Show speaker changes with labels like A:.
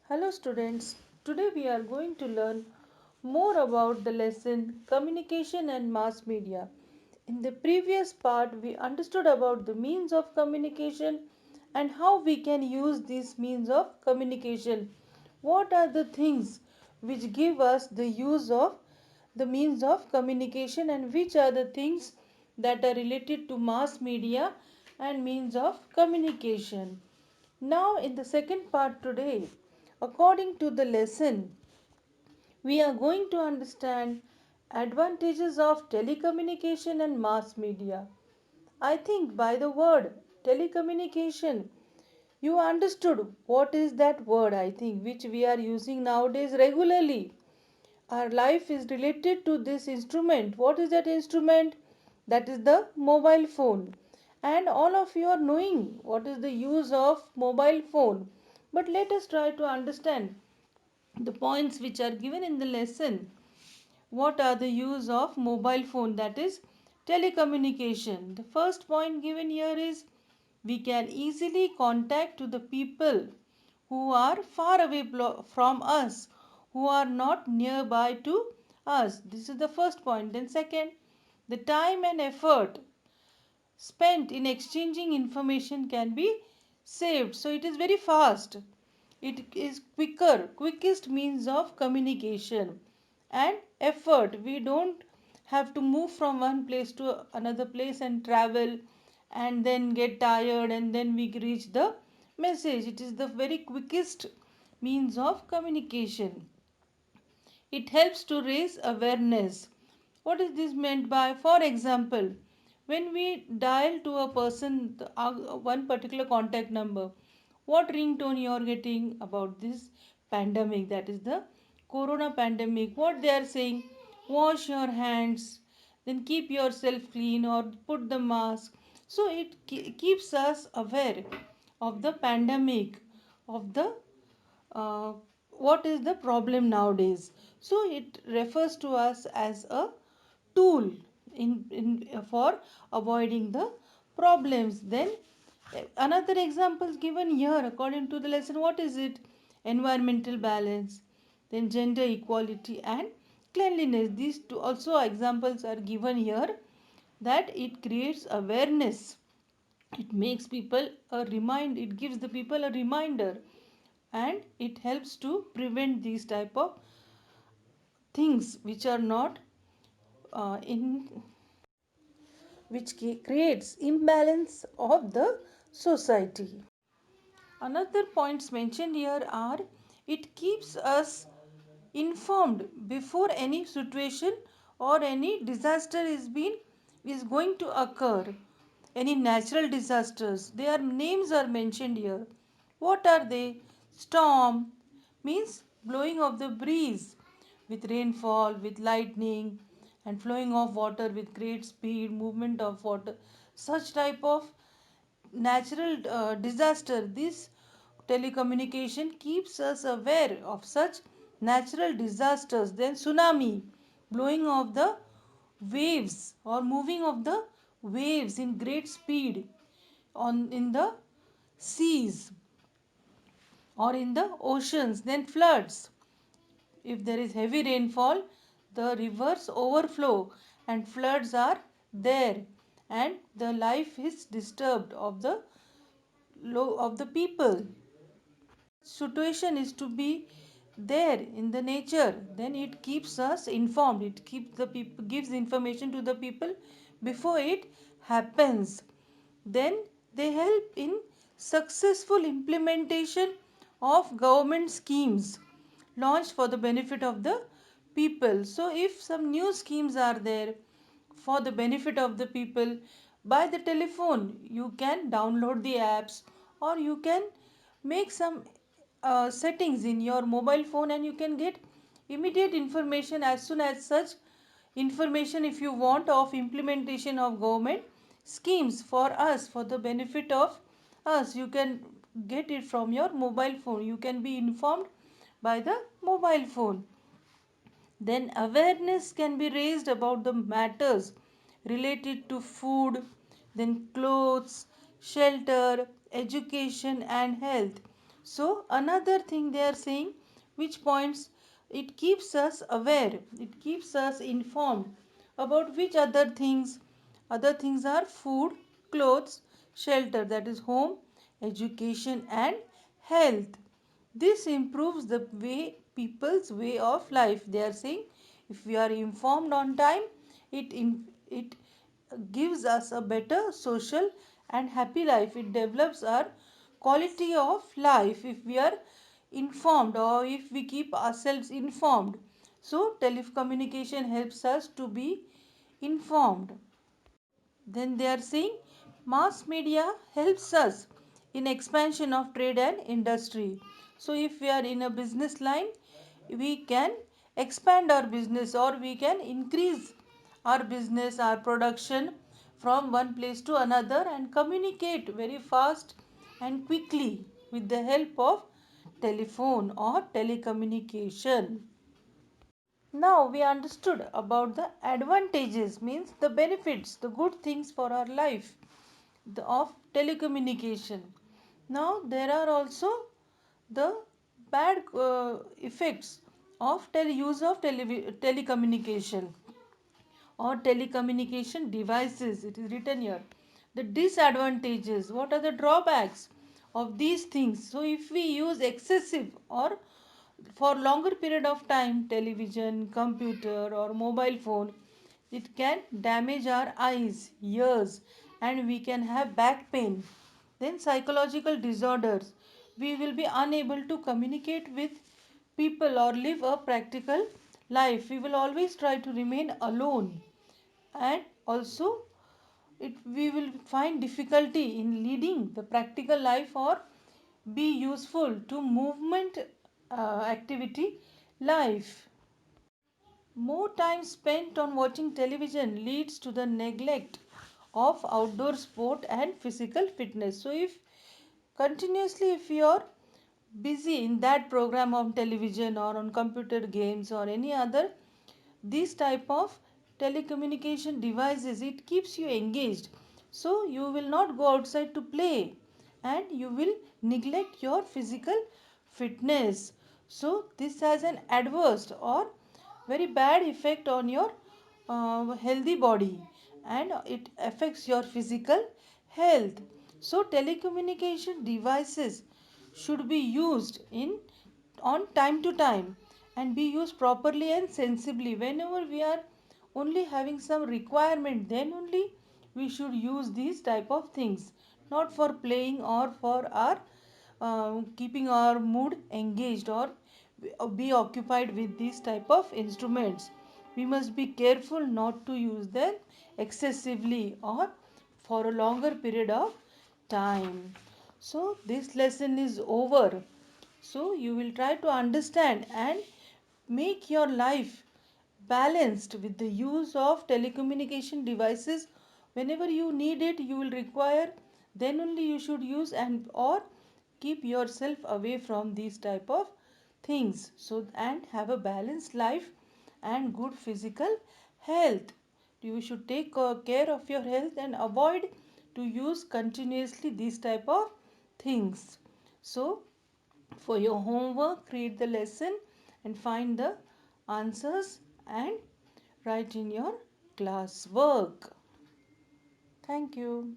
A: Hello students, today we are going to learn more about the lesson communication and mass media. In the previous part we understood about the means of communication and how we can use these means of communication. What are the things which give us the use of the means of communication and which are the things that are related to mass media and means of communication. Now, in the second part today, according to the lesson, we are going to understand advantages of telecommunication and mass media. I think by the word telecommunication, you understood what is that word, I think, which we are using nowadays regularly. Our life is related to this instrument. What is that instrument? That is the mobile phone. And all of you are knowing what is the use of mobile phone. But let us try to understand the points which are given in the lesson. What are the use of mobile phone, that is telecommunication? The first point given here is we can easily contact to the people who are far away from us, who are not nearby to us. This is the first point. Then second, the time and effort spent in exchanging information can be saved. So it is very fast. It is quickest means of communication. And effort. We don't have to move from one place to another place and travel and then get tired and then we reach the message. It is the very quickest means of communication. It helps to raise awareness. What is this meant by? For example, when we dial to a person one particular contact number, what ringtone you are getting about this pandemic, that is the corona pandemic, what they are saying, wash your hands, then keep yourself clean or put the mask. So it keeps us aware of the pandemic, of the uh, what is the problem nowadays. So it refers to us as a tool for avoiding the problems. Then another example given here according to the lesson, what is it? Environmental balance, then gender equality and cleanliness. These two also examples are given here, that it creates awareness. It makes people a remind, it gives the people a reminder, and it helps to prevent these type of things which are not in which creates imbalance of the society. Another points mentioned here are it keeps us informed before any situation or any disaster is going to occur. Any natural disasters, their names are mentioned here. What are they? Storm means blowing of the breeze with rainfall, with lightning, and flowing of water with great speed, movement of water. Such type of natural disaster, this telecommunication keeps us aware of such natural disasters. Then tsunami, blowing of the waves or moving of the waves in great speed on in the seas or in the oceans. Then floods, if there is heavy rainfall, the rivers overflow and floods are there, and the life is disturbed of the people. Situation is to be there in the nature, then it keeps us informed, it keeps the people, gives information to the people before it happens. Then they help in successful implementation of government schemes launched for the benefit of the people. So if some new schemes are there for the benefit of the people, by the telephone you can download the apps, or you can make some settings in your mobile phone and you can get immediate information as soon as such information, if you want, of implementation of government schemes for us, for the benefit of us, you can get it from your mobile phone, you can be informed by the mobile phone. Then awareness can be raised about the matters related to food, then clothes, shelter, education and health. So another thing they are saying, which points, it keeps us aware, it keeps us informed about which other things. Other things are food, clothes, shelter, that is home, education and health. This improves the way people's way of life. They are saying if we are informed on time, it gives us a better social and happy life. It develops our quality of life if we are informed or if we keep ourselves informed. So telecommunication helps us to be informed. Then they are saying mass media helps us in expansion of trade and industry. So if we are in a business line, we can expand our business or we can increase our business, our production from one place to another and communicate very fast and quickly with the help of telephone or telecommunication. Now we understood about the advantages, means the benefits, the good things for our life of telecommunication. Now there are also the bad effects of use of telecommunication or telecommunication devices. It is written here. The disadvantages, what are the drawbacks of these things? So if we use excessive or for longer period of time television, computer or mobile phone, it can damage our eyes, ears and we can have back pain. Then psychological disorders, we will be unable to communicate with people or live a practical life. We will always try to remain alone, and also we will find difficulty in leading the practical life or be useful to movement activity life. More time spent on watching television leads to the neglect of outdoor sport and physical fitness. So if you are busy in that program on television or on computer games or any other these type of telecommunication devices, it keeps you engaged, so you will not go outside to play and you will neglect your physical fitness. So this has an adverse or very bad effect on your healthy body and it affects your physical health. So telecommunication devices should be used in on time to time and be used properly and sensibly. Whenever we are only having some requirement, then only we should use these type of things, not for playing or for our keeping our mood engaged or be occupied with these type of instruments. We must be careful not to use them excessively or for a longer period of time. So this lesson is over. So you will try to understand and make your life balanced with the use of telecommunication devices. Whenever you need it, you will require, then only you should use and or keep yourself away from these type of things. So and have a balanced life and good physical health. You should take care of your health and avoid to use continuously these type of things. So for your homework, read the lesson and find the answers and write in your class work. Thank you.